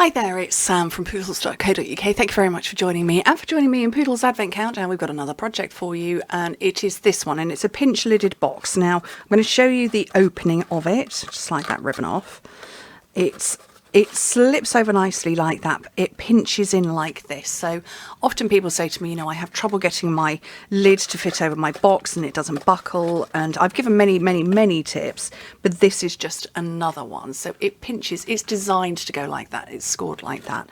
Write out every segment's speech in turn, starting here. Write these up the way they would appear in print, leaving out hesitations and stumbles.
Hi there, it's Sam from Pootles.co.uk. Thank you very much for joining me and for joining me in Pootles Advent Countdown. We've got another project for you and it is this one, and it's a pinch lidded box. Now I'm going to show you the opening of it, just like that ribbon off. It slips over nicely like that. It pinches in like this. So often people say to me, I have trouble getting my lid to fit over my box and it doesn't buckle. And I've given many tips, but this is just another one. So it pinches. It's designed to go like that. It's scored like that,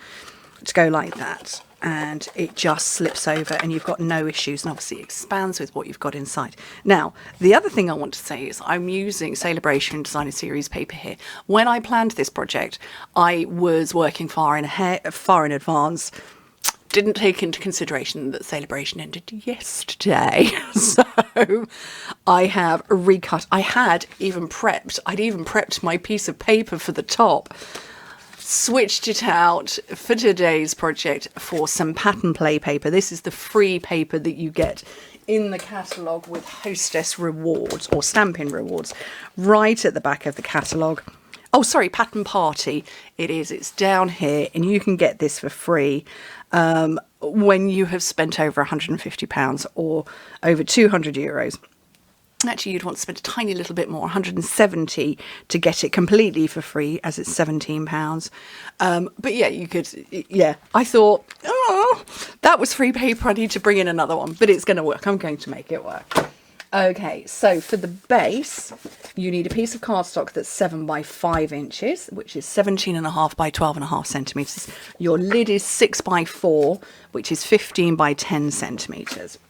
to go like that. And it just slips over and you've got no issues, and obviously expands with what you've got inside. Now, the other thing I want to say is I'm using Celebration Designer Series paper here. When I planned this project, I was working far in advance. Didn't take into consideration that Celebration ended yesterday. So I have recut. I'd even prepped my piece of paper for the top. Switched it out for today's project for some pattern play paper. This is the free paper that you get in the catalogue with hostess rewards or stamping rewards right at the back of the catalogue. Oh, sorry, pattern party it is. It's down here and you can get this for free when you have spent over £150 or over €200. Actually, you'd want to spend a tiny little bit more, 170, to get it completely for free, as it's £17. But yeah, you could, yeah. I thought, oh, that was free paper. I need to bring in another one, but it's going to work. I'm going to make it work. Okay, so for the base, you need a piece of cardstock that's 7 by 5 inches, which is 17.5 by 12.5 centimetres. Your lid is 6 by 4, which is 15 by 10 centimetres.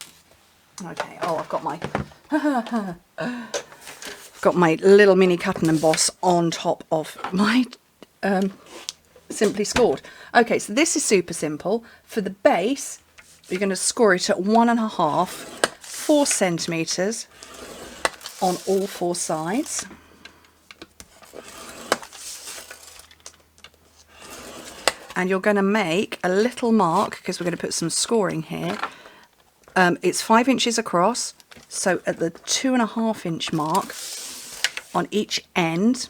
Okay, oh, I've got my little mini cut and emboss on top of my Simply Scored. Okay, so this is super simple. For the base, you're going to score it at 1.5, 4 centimetres on all 4 sides. And you're going to make a little mark, because we're going to put some scoring here. It's 5 inches across, so at the 2.5 inch mark on each end,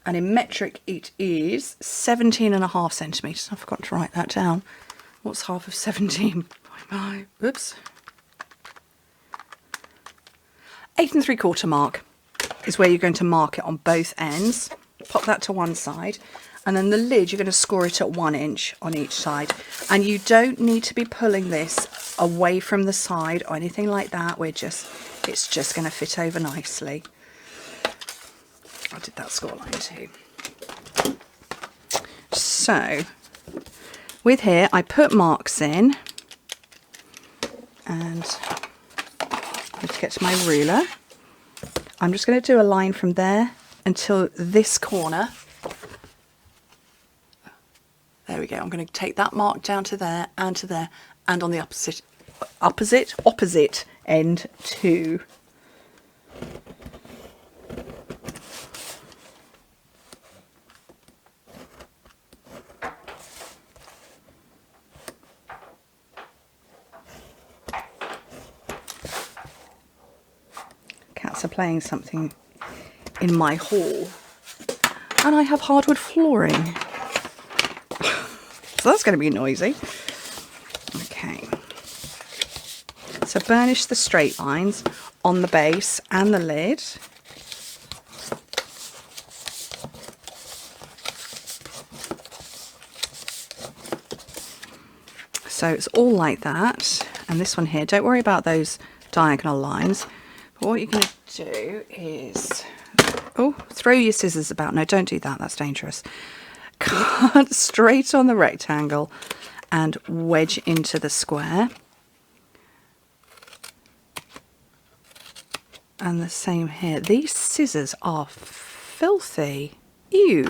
and in metric it is 17.5 centimetres. I forgot to write that down. What's half of 17.5? Oops. 8 3/4 mark is where you're going to mark it on both ends. Pop that to one side. And then the lid, you're going to score it at 1 inch on each side. And you don't need to be pulling this away from the side or anything like that. It's just going to fit over nicely. I did that score line too. So, with here, I put marks in. And let's get to my ruler. I'm just going to do a line from there until this corner. There we go. I'm going to take that mark down to there, and on the opposite end too. Cats are playing something in my hall, and I have hardwood flooring. So that's going to be noisy. Okay. So burnish the straight lines on the base and the lid. So it's all like that. And this one here, don't worry about those diagonal lines. But what you're going to do is, throw your scissors about. No, don't do that. That's dangerous. Cut straight on the rectangle and wedge into the square. And the same here. These scissors are filthy. Ew.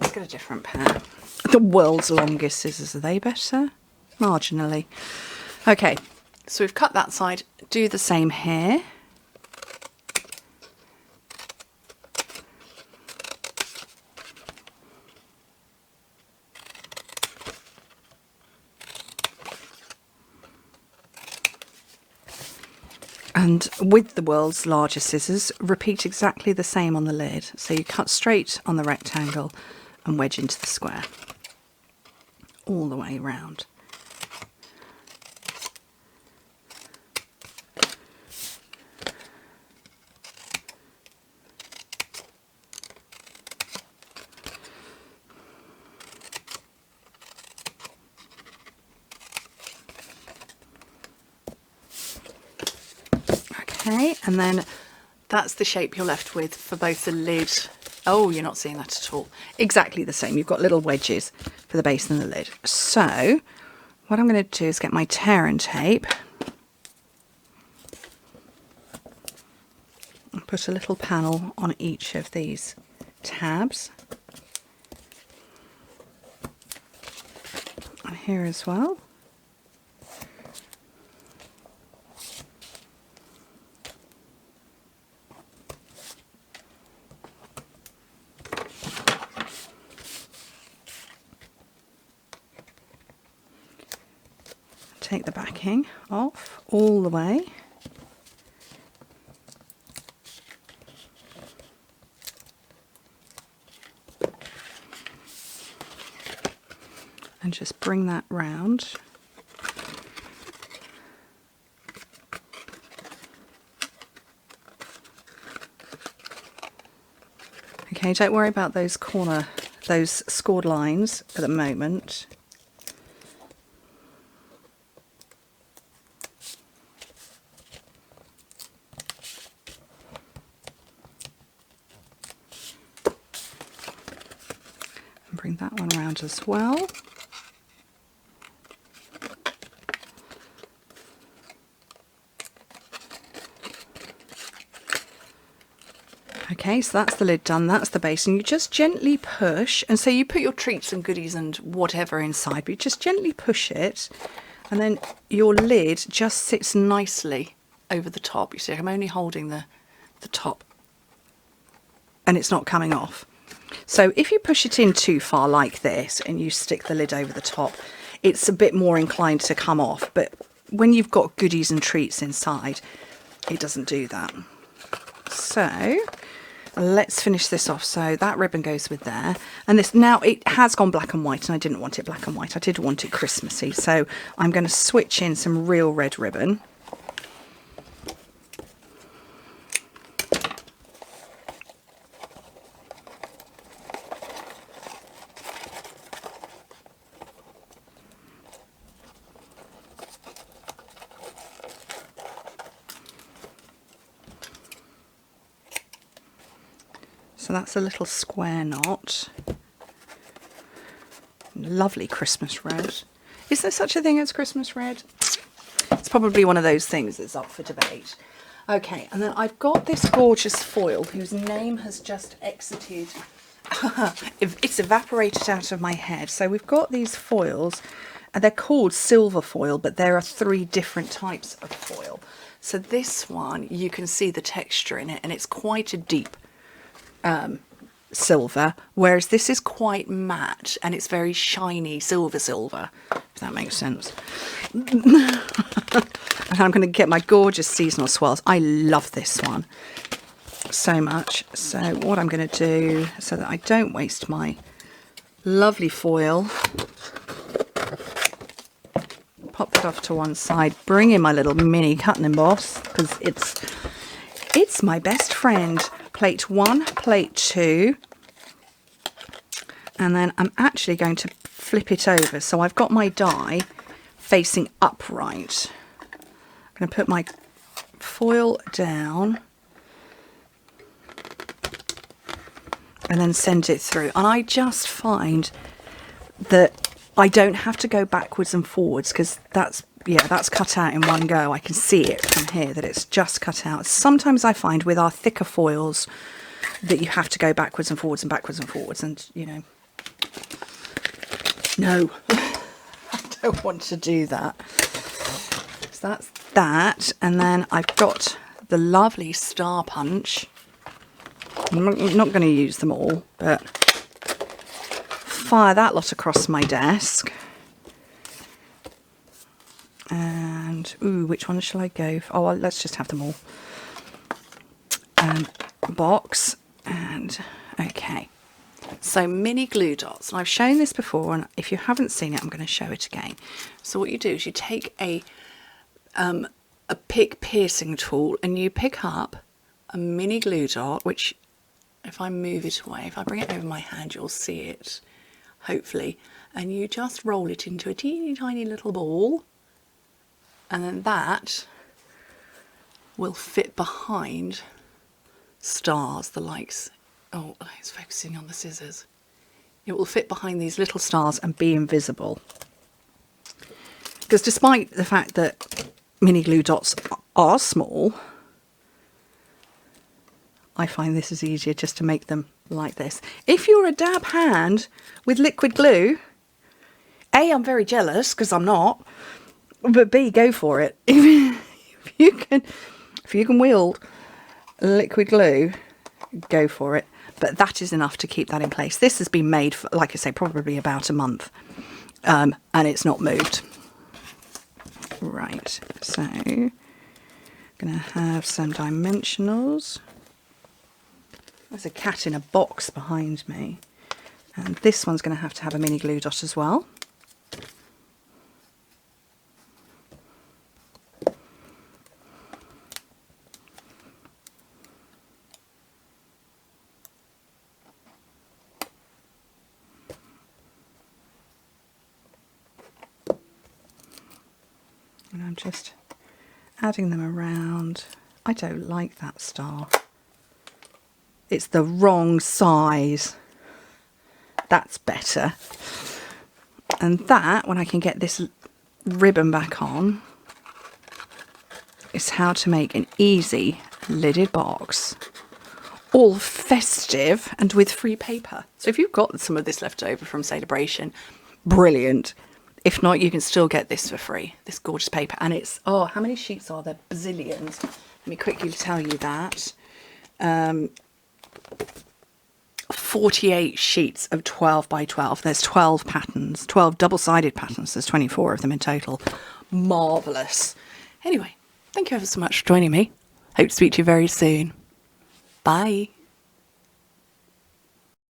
Let's get a different pair. The world's longest scissors. Are they better? Marginally. Okay, so we've cut that side. Do the same here. And with the world's largest scissors, repeat exactly the same on the lid. So you cut straight on the rectangle and wedge into the square. all the way round. Okay, and then that's the shape you're left with for both the lid. Oh, you're not seeing that at all. Exactly the same. You've got little wedges for the base and the lid. So what I'm going to do is get my tear and tape and put a little panel on each of these tabs. And here as well. Take the backing off all the way. And just bring that round. Okay, don't worry about those scored lines at the moment. Bring that one around as well. Okay, so that's the lid done, that's the base, and you just gently push, and so you put your treats and goodies and whatever inside, but you just gently push it, and then your lid just sits nicely over the top. You see, I'm only holding the top, and it's not coming off. So if you push it in too far like this and you stick the lid over the top, it's a bit more inclined to come off. But when you've got goodies and treats inside, it doesn't do that. So let's finish this off. So that ribbon goes with there. And this now, it has gone black and white, and I didn't want it black and white. I did want it Christmassy. So I'm going to switch in some real red ribbon. So that's a little square knot. Lovely Christmas red. Is there such a thing as Christmas red? It's probably one of those things that's up for debate. Okay, and then I've got this gorgeous foil whose name has just exited. It's evaporated out of my head. So we've got these foils, and they're called silver foil, but there are 3 different types of foil. So this one, you can see the texture in it, and it's quite a deep silver, whereas this is quite matte and it's very shiny silver, if that makes sense. And I'm going to get my gorgeous seasonal swirls. I love this one so much. So what I'm going to do, so that I don't waste my lovely foil, pop that off to one side, bring in my little mini cut and emboss, because it's my best friend. Plate 1, plate 2, and then I'm actually going to flip it over. So I've got my die facing upright. I'm going to put my foil down and then send it through. And I just find that I don't have to go backwards and forwards, because that's cut out in one go. I can see it from here that it's just cut out. Sometimes I find with our thicker foils that you have to go backwards and forwards and backwards and forwards, and you know, no, I don't want to do that. So that's that, and then I've got the lovely star punch. I'm not going to use them all, but fire that lot across my desk. And, ooh, which one shall I go for? Oh, well, let's just have them all. Box, and, okay. So mini glue dots, and I've shown this before, and if you haven't seen it, I'm going to show it again. So what you do is you take a pick piercing tool and you pick up a mini glue dot, which if I move it away, if I bring it over my hand, you'll see it, hopefully, and you just roll it into a teeny tiny little ball, and then that will fit behind stars, the likes, oh, it's focusing on the scissors. It will fit behind these little stars and be invisible. Because despite the fact that mini glue dots are small, I find this is easier just to make them like this. If you're a dab hand with liquid glue, A, I'm very jealous because I'm not, but B, go for it. If you can wield liquid glue, go for it. But that is enough to keep that in place. This has been made for, like I say, probably about a month, and it's not moved. Right, so I'm going to have some dimensionals. There's a cat in a box behind me, and this one's going to have a mini glue dot as well. And I'm just adding them around. I don't like that star. It's the wrong size. That's better. And that, when I can get this ribbon back on, is how to make an easy lidded box. All festive and with free paper. So if you've got some of this left over from Celebration, brilliant. If not, you can still get this for free, this gorgeous paper. And it's, oh, how many sheets are there? Bazillions. Let me quickly tell you that. 48 sheets of 12 by 12. There's 12 patterns, 12 double-sided patterns. There's 24 of them in total. Marvellous. Anyway, thank you ever so much for joining me. Hope to speak to you very soon. Bye.